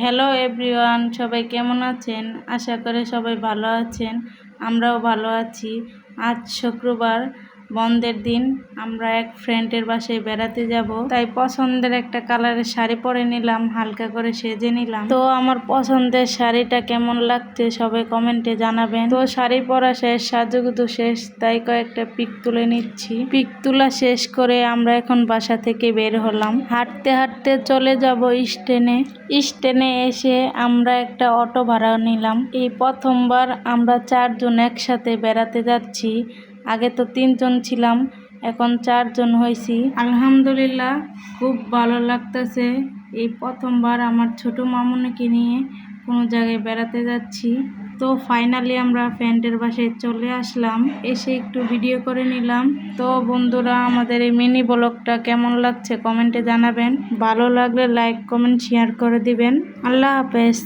Hello everyone, সবাই কেমন আছেন? আশা করে সবাই ভালো আছেন। আমরাও ভালো আছি। আজ শুক্রবার, বন্ধের দিন। আমরা এক ফ্রেন্ডের বাসায় বেড়াতে যাব, তাই পছন্দের একটা কালারের শাড়ি পরে নিলাম, হালকা করে সেজে নিলাম। তো আমার পছন্দের শাড়িটা কেমন লাগছে সবাই কমেন্টে জানাবেন। তো শাড়ি পরা শেষ, সাজুগুজু শেষ, তাই কয়েকটা পিক তুলে নিচ্ছি। পিক তোলা শেষ করে আমরা এখন বাসা থেকে বের হলাম। হাঁটতে হাঁটতে চলে যাব স্টেনে এসে আমরা একটা অটো ভাড়া নিলাম। এই প্রথমবার আমরা 4 জন একসাথে বেড়াতে যাচ্ছি। আগে তো 3 জন ছিলাম, এখন 4 জন হয়েছি। আলহামদুলিল্লাহ, খুব ভালো লাগতেছে। এই প্রথমবার আমার ছোট মামুনিকে নিয়ে কোনো জায়গায় বেড়াতে যাচ্ছি। তো ফাইনালি আমরা ফ্রেন্ডের বাসায় চলে আসলাম, এসে একটু ভিডিও করে নিলাম। তো বন্ধুরা, আমাদের এই মিনি ব্লগটা কেমন লাগছে কমেন্টে জানাবেন। ভালো লাগলে লাইক, কমেন্ট, শেয়ার করে দিবেন। আল্লাহ হাফেজ।